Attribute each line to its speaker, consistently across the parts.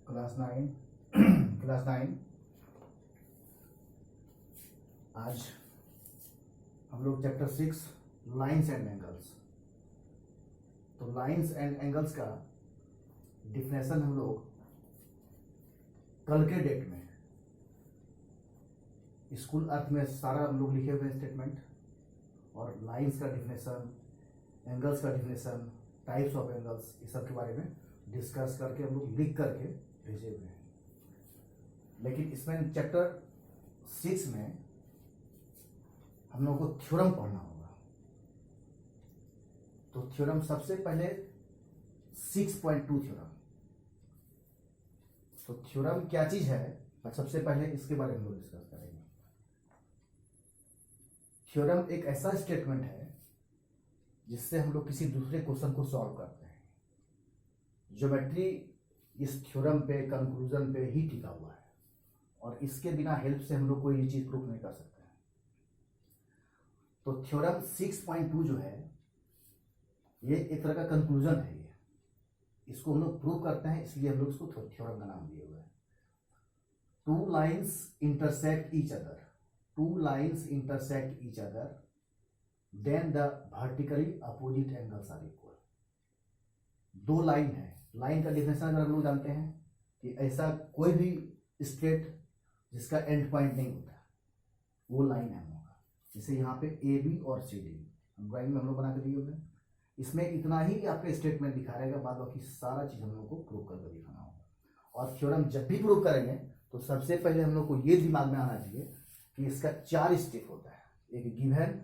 Speaker 1: Class 9 class 9 आज हम लोग चैप्टर 6 लाइंस एंड एंगल्स। तो लाइंस एंड एंगल्स का डिफिनेशन हम लोग कल के डेट में स्कूल अर्थ में सारा हम लोग लिखे हुए हैं स्टेटमेंट, और लाइंस का डिफिनेशन, एंगल्स का डिफिनेशन, टाइप्स ऑफ एंगल्स, इस सब के बारे में डिस्कस करके हम लोग लिख करके भेजे हुए हैं। लेकिन इसमें चैप्टर 6 में हम लोगों को थ्योरम पढ़ना होगा। तो थ्योरम सबसे पहले 6.2 थ्योरम। तो थ्योरम क्या चीज है, सबसे पहले इसके बारे में हम लोग डिस्कस करेंगे। थ्योरम एक ऐसा स्टेटमेंट है जिससे हम लोग किसी दूसरे क्वेश्चन को सॉल्व करते हैं। ज्योमेट्री इस थ्योरम पे, कंक्लूजन पे ही टिका हुआ है, और इसके बिना हेल्प से हम लोग कोई चीज प्रूफ नहीं कर सकते हैं। तो थ्योरम 6.2 जो है ये एक तरह का कंक्लूजन है। ये इसको हम लोग प्रूव करते हैं, इसलिए हम लोग इसको थ्योरम का नाम दिए हुए हैं। Two lines intersect each other, two lines intersect each other, then the vertically opposite angles are equal. दो लाइन है। लाइन का डिफिनेशन अगर हम लोग जानते हैं कि ऐसा कोई भी स्ट्रेट जिसका एंड पॉइंट नहीं होता, वो लाइन है हम लोग का। जैसे यहाँ पे ए बी और सी डी ड्राइंग में हम लोग बना के दिए हुए हैं। इसमें इतना ही आपका स्टेटमेंट दिखा रहेगा, बाद बाकी सारा चीज हम लोग को प्रूव करके दिखाना होगा। और थ्योरम जब भी प्रूव करेंगे तो सबसे पहले हम लोग को ये दिमाग में आना चाहिए कि इसका 4 स्टेप होता है। एक गिवन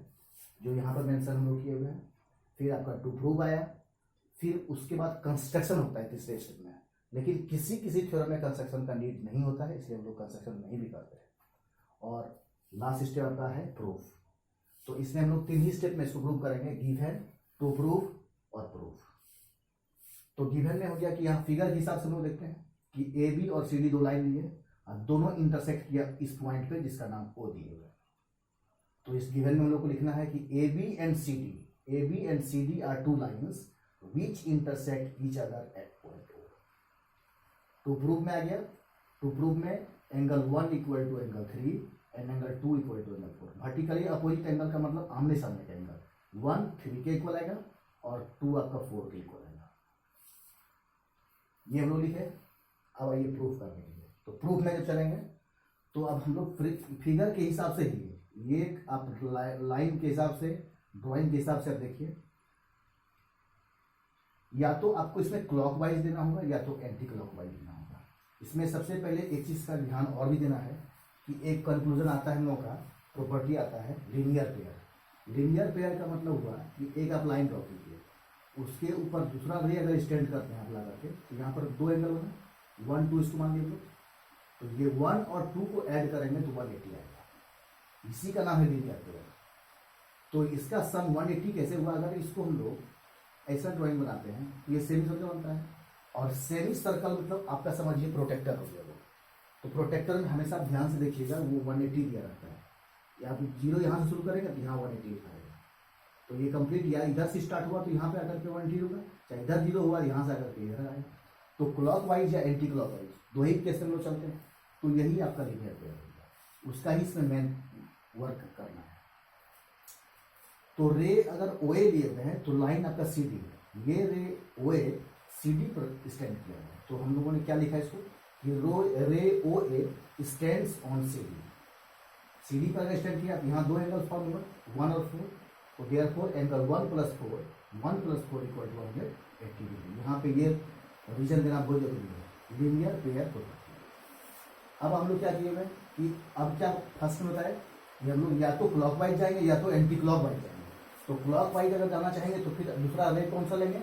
Speaker 1: जो यहाँ पर मेंशन हम लोग किए हुए हैं, फिर आपका टू प्रूव आया, फिर उसके बाद कंस्ट्रक्शन होता है तीसरे स्टेप में। लेकिन किसी किसी थ्योरम में कंस्ट्रक्शन का नीड नहीं होता है, इसलिए हम लोग कंस्ट्रक्शन नहीं भी करते हैं। और लास्ट स्टेप आता है प्रूफ। तो इसमें हम लोग 3 ही स्टेप में इसको प्रूव करेंगे, गिवन, टू प्रूव और प्रूफ। तो गिवन में हो गया कि यहाँ फिगर के हिसाब से हम लोग देखते हैं कि ए बी और सी डी दो लाइन लिए और दोनों इंटरसेक्ट किया इस पॉइंट पे जिसका नाम ओ दिए हुए। तो इस गिवन में हम लोग को लिखना है कि A B and C D are two lines which intersect each other at point O. To prove में आ गया। टू प्रूव में angle 1 equal to angle 3 and angle 2 equal to angle 4। Vertically opposite angle का मतलब आमने सामने का angle. 1 3 के इक्वल आएगा और 2 आपका 4 के इक्वल आएगा। ये हम लोग लिखे। अब आइए प्रूफ करने के लिए। तो प्रूफ में जब चलेंगे तो अब हम लोग फिगर के हिसाब से ही, ये आप लाइन के हिसाब से, ड्राइंग के हिसाब से आप देखिए, या तो आपको इसमें क्लॉकवाइज देना होगा या तो एंटी क्लॉकवाइज देना होगा। इसमें सबसे पहले एक चीज का ध्यान और भी देना है कि एक कंक्लूजन आता है हम लोग का, प्रॉपर्टी आता है लीनियर पेयर। लीनियर पेयर का मतलब हुआ कि एक आप लाइन ड्रॉ कीजिए, उसके ऊपर दूसरा रे अगर स्टैंड करते हैं आप लगा के, तो यहाँ पर 2 एंगल होगा, 1 2 इसको मान लीजिए। तो ये 1 और 2 को ऐड करेंगे तो 180 आएगा। इसी का नाम है लीनियर पेयर। तो इसका सम 180 कैसे हुआ? अगर इसको हम लोग ऐसा ड्राइंग बनाते हैं तो ये सेमी सर्कल बनता है, और सेमी सर्कल मतलब आपका समझिए प्रोटेक्टर हो गया वो। तो प्रोटेक्टर में हमेशा ध्यान से देखिएगा, वो 180 दिया रहता है। या आप 0 यहाँ से शुरू करेंगे तो यहाँ 180 लिखा रहेगा। तो ये कंप्लीट या इधर से स्टार्ट हुआ तो यहाँ पे आकर के 180 होगा, चाहे इधर 0 हुआ यहाँ से आकर के इधर आएगा। तो क्लॉकवाइज या एंटी क्लॉकवाइज दो ही केस में लोग चलते हैं। तो यही आपका लीनियर पेयर होगा, उसका ही इसमें मेन वर्क करना है। तो रे अगर ओए लिए हुए हैं तो लाइन आपका सी डी है। ये रे ओए सी डी पर स्टैंड किया है। तो हम लोगों ने क्या लिखा है इसको कि ray O A stands on C D. C D पर अगर स्टैंड किया तो यहाँ 2 एंगल फॉर्म हुआ, 1 और 4। तो therefore angle 1 + 4 equal to 180 degree. यहाँ पे ये रीजन देना बहुत जरूरी है, लीनियर पेयर प्रॉपर्टी। अब हम लोग क्या किए हुए कि अब क्या फर्स्ट में बताया कि हम लोग या तो क्लॉकवाइज जाएंगे या तो एंटी क्लॉकवाइज जाएंगे। तो क्लॉकवाइज अगर जाना चाहेंगे तो फिर दूसरा रे कौन सा लेंगे?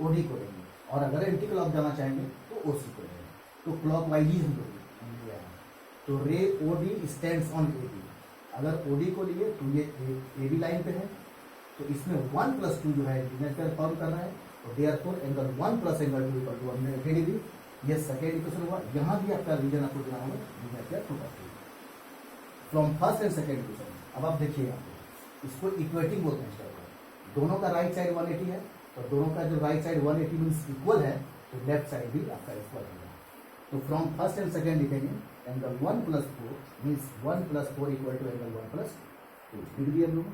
Speaker 1: ओडी को लेंगे। और अगर एंटी क्लॉक जाना चाहेंगे तो ओसी को लेंगे। तो क्लॉकवाइज ही हम लोग लिया है। तो ray OD stands on A B. अगर ओडी को लिए तो ये ए बी लाइन पे है, तो इसमें 1 + 2 जो है लीनियर फॉर्म करना है। तो therefore angle 1 + angle 2 equal to 180 degree. ये सेकेंड इक्वेशन हुआ। यहाँ भी आपका रीजन आपको देना होगा linear pair property from first and second equation. अब आप देखिएगा, इसको इक्वेटिंग बोलते हैं स्टेप को। दोनों का राइट साइड 180 है, तो दोनों का जो राइट साइड 180 मीन्स इक्वल है, तो लेफ्ट साइड भी आपका इक्वल होगा। तो फ्रॉम फर्स्ट एंड सेकेंड लिखेंगे angle 1 + 4 means 1 + 4 equal to angle 1 + 2 लिख दिए हम लोग।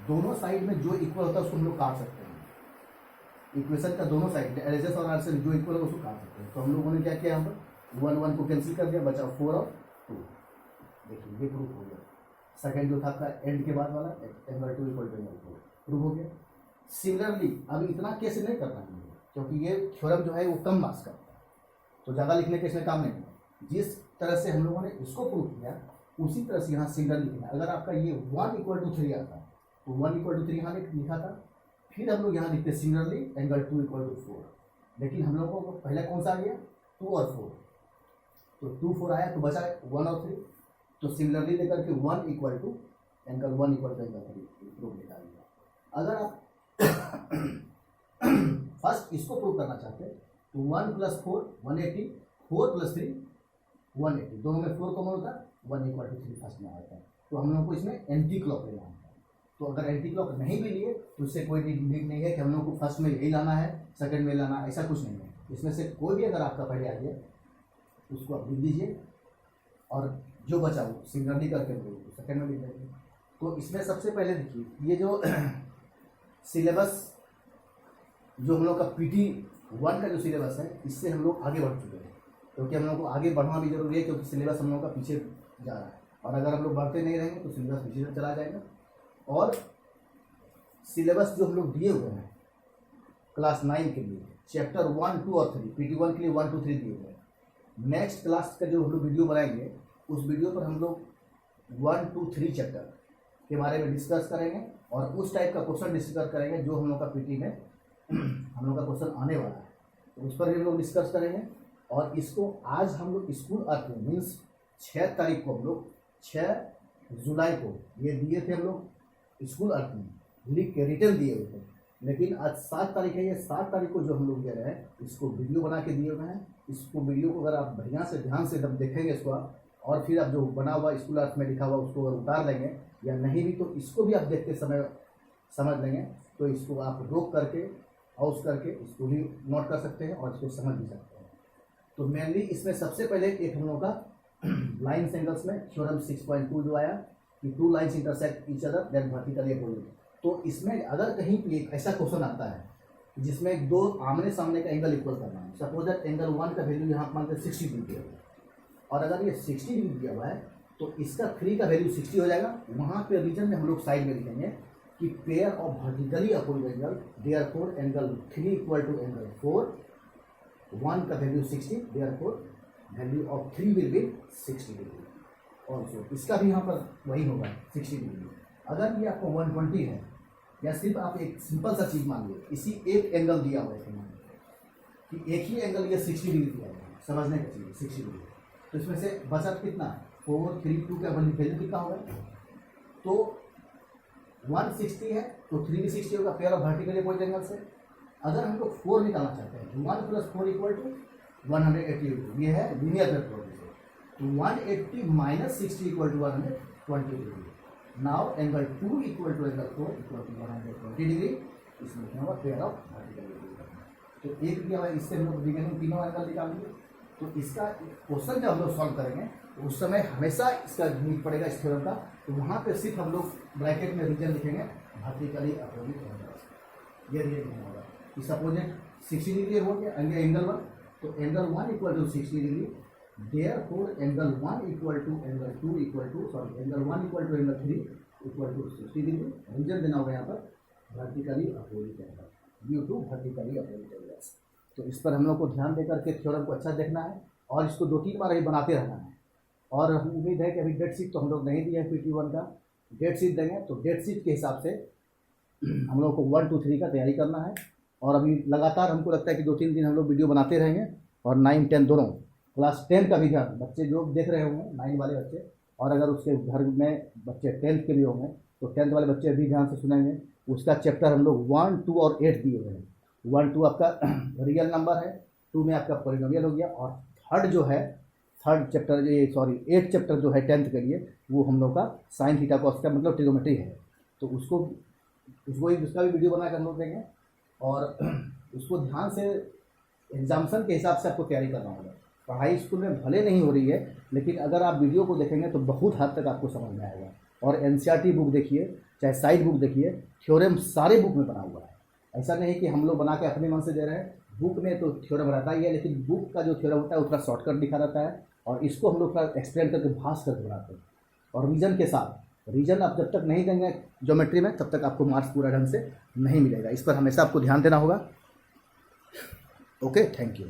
Speaker 1: दोनों साइड में जो इक्वल होता है उसको हम लोग काट सकते हैं। इक्वेशन का दोनों साइड एलएचएस और आरएचएस जो इक्वल है उसको काट सकते हैं। तो हम लोगों ने क्या किया, यहाँ पर 1 1 को कैंसिल कर दिया, बचा 4 और 2। देखिए ये प्रूफ हो गया। सेकेंड जो था आपका एंड के बाद वाला angle 2 equal to angle 4 proof हो गया। सिमिलरली अभी इतना केस नहीं करना है क्योंकि ये थ्योरम जो है वो कम मार्क्स का होता है, तो ज़्यादा लिखने के इसमें काम नहीं है। जिस तरह से हम लोगों ने इसको प्रूव किया उसी तरह से यहाँ सिमिलर लिखना। अगर आपका ये 1 = 3 आता तो 1 = 3 यहाँ लिखा था, फिर हम लोग यहाँ लिखते सिमिलरली एंगल 2 = 4। लेकिन हम लोगों को पहले कौन सा आ गया 2 और 4, तो 2 4 आया तो बचा 1 और 3। तो सिमिलरली लेकर के 1 = एंगल 1 = एंगल 3 प्रूव निकाल दिया। अगर आप फर्स्ट इसको प्रूव करना चाहते हैं तो 1 + 4 180, 4 + 3 180, दोनों में 4 कॉमन होता है 1 = 3 फर्स्ट में आता है। तो हम लोग को इसमें एंटी क्लॉक लेना होता है। तो अगर एंटी क्लॉक नहीं भी लिए तो उससे कोई नीड नहीं है कि हम लोग को फर्स्ट में यही लाना है सेकंड में लाना, ऐसा कुछ नहीं है। इसमें से कोई भी अगर आपका पहले आ जाए उसको आप लिख दीजिए और जो बचा वो सिमिलरली करके सेकंड में लिख देंगे। तो इसमें सबसे पहले देखिए ये जो सिलेबस जो हम लोग का PT1 का जो सिलेबस है इससे हम लोग आगे बढ़ चुके हैं, क्योंकि हम लोग को आगे बढ़ना भी जरूरी है क्योंकि सिलेबस हम लोग का पीछे जा रहा है। और अगर हम लोग बढ़ते नहीं रहेंगे तो सिलेबस पीछे से चला जाएगा। और सिलेबस जो हम लोग दिए हुए हैं क्लास 9 के लिए चैप्टर 1 2 और 3 PT1 के लिए 1 2 3 दिए हुए हैं। नेक्स्ट क्लास का जो हम लोग वीडियो बनाएंगे उस वीडियो पर हम लोग 1 2 3 चैप्टर के बारे में डिस्कस करेंगे और उस टाइप का क्वेश्चन डिस्कस करेंगे जो हम लोग का PT में हम लोग का क्वेश्चन आने वाला है, तो उस पर भी हम लोग डिस्कस करेंगे। और इसको आज हम लोग स्कूल अर्थ में मीन्स 6 तारीख को हम लोग 6 जुलाई को ये दिए थे हम लोग स्कूल अर्थ में लिख के रिटर्न दिए हुए थे। लेकिन आज 7 तारीख है, ये 7 तारीख को जो हम लोग दे रहे हैं इसको वीडियो बना के दिए हुए हैं। इसको वीडियो को अगर आप बढ़िया से ध्यान से जब देखेंगे इसको आप और फिर आप जो बना हुआ स्कूल अर्थ में लिखा हुआ उसको अगर उतार लेंगे या नहीं भी तो इसको भी आप देखते समय समझ लेंगे, तो इसको आप रोक करके हाउस करके इसको भी नोट कर सकते हैं और इसको समझ भी सकते हैं। तो मेनली इसमें सबसे पहले एक हम लोग का लाइन्स एंगल्स में थ्योरम 6.2 जो आया कि 2 lines intersect each other then vertically opposite. तो इसमें अगर कहीं भी एक ऐसा क्वेश्चन आता है जिसमें 2 आमने सामने का एंगल इक्वल करना है, सपोज दैट एंगल 1 का वैल्यू यहाँ मानते हैं 60 डिग्री दिया हुआ है और अगर ये 60 डिग्री दिया हुआ है तो इसका 3 का वैल्यू 60 हो जाएगा। वहाँ पे रीजन में हम लोग साइड में लिखेंगे कि pair of vertically opposite angle therefore angle 3 = angle 4, 1 का value 60 therefore value of 3 will be 60 degree. Also इसका भी यहाँ पर वही होगा 60 डिग्री। अगर ये आपको 120 है या सिर्फ आप एक सिंपल सा चीज़ मान लीजिए इसी एक एंगल दिया हुआ है कि एक ही एंगल ये 60 डिग्री दिया हुआ है, समझने का चीज़ 60 डिग्री। तो इसमें से बचत कितना है 4 3 2 का वैल्यू कितना होगा, तो 160 है तो 3 भी 60 होगा pair of vertically opposite angle से। अगर हम लोग 4 निकालना चाहते हैं 1 + 4 = 180, ये है लीनियर मेथड से। तो 180 - 60 = 120 degree. Now angle 2 = angle 4 = 120 degree. इसमें लिखना होगा पेयर ऑफ वर्टिकली अपोजिट। तो एक दिया हुआ है, इससे हम लोग बिगिनिंग तीनों एंगल निकाल दिए। तो इसका क्वेश्चन जब हम लोग सॉल्व करेंगे तो उस समय हमेशा इसका नीड पड़ेगा इस थ्योरम का, तो वहाँ पे सिर्फ हम लोग ब्रैकेट में रीजन लिखेंगे वर्टिकली अपोजिट एंगल। ये रीजन होगा कि सपोज 60 डिग्री हो गया एंगल 1, तो angle 1 = 60 degree therefore angle 1 = angle 2 angle 1 = angle 3 = 60 degree. Reason देना होगा यहाँ पर vertically opposite angle due to vertically opposite angle. तो इस पर हम लोग को ध्यान देकर के थ्योरम को अच्छा देखना है और इसको 2-3 बार ही बनाते रहना है। और उम्मीद है कि अभी डेट शीट तो हम लोग नहीं दिए हैं PT1 का, डेट शीट देंगे तो डेट शीट के हिसाब से हम लोग को 1 2 3 का तैयारी करना है। और अभी लगातार हमको लगता है कि 2-3 दिन हम लोग वीडियो बनाते रहेंगे। और 9 10 दोनों क्लास 10 का भी ध्यान बच्चे जो देख रहे होंगे 9 वाले बच्चे, और अगर उसके घर में बच्चे 10th के भी होंगे तो 10th वाले बच्चे भी ध्यान से सुनेंगे। उसका चैप्टर हम लोग 1 2 और 8 दिए हुए हैं। 1 2 आपका रियल नंबर है, 2 में आपका पॉलिनोमियल हो गया, और थर्ड जो है थर्ड चैप्टर ये 8 चैप्टर जो है 10th के लिए वो हम लोग का साइन थीटा कॉस का मतलब ट्रिग्नोमेट्री है। तो उसका भी वीडियो बना कर हम लोग देंगे और उसको ध्यान से एग्जाम्सन के हिसाब से आपको तैयारी करना होगा। पढ़ाई स्कूल में भले नहीं हो रही है, लेकिन अगर आप वीडियो को देखेंगे तो बहुत हद तक आपको समझ में आएगा। और एनसीईआरटी बुक देखिए, चाहे साइड बुक देखिए, थ्योरम सारे बुक में बना हुआ है। ऐसा नहीं कि हम लोग बना के अपने मन से दे रहे हैं, बुक में तो थ्योरम रहता ही है, लेकिन बुक का जो थ्योरम होता है उसका शॉर्टकट लिखा रहता है और इसको हम लोग थोड़ा एक्सप्लेन करके भास करके बनाते हैं और रीजन के साथ। रीजन आप जब तक नहीं देंगे ज्योमेट्री में तब तक आपको मार्क्स पूरा ढंग से नहीं मिलेगा। इस पर हमेशा आपको ध्यान देना होगा। Okay, thank you.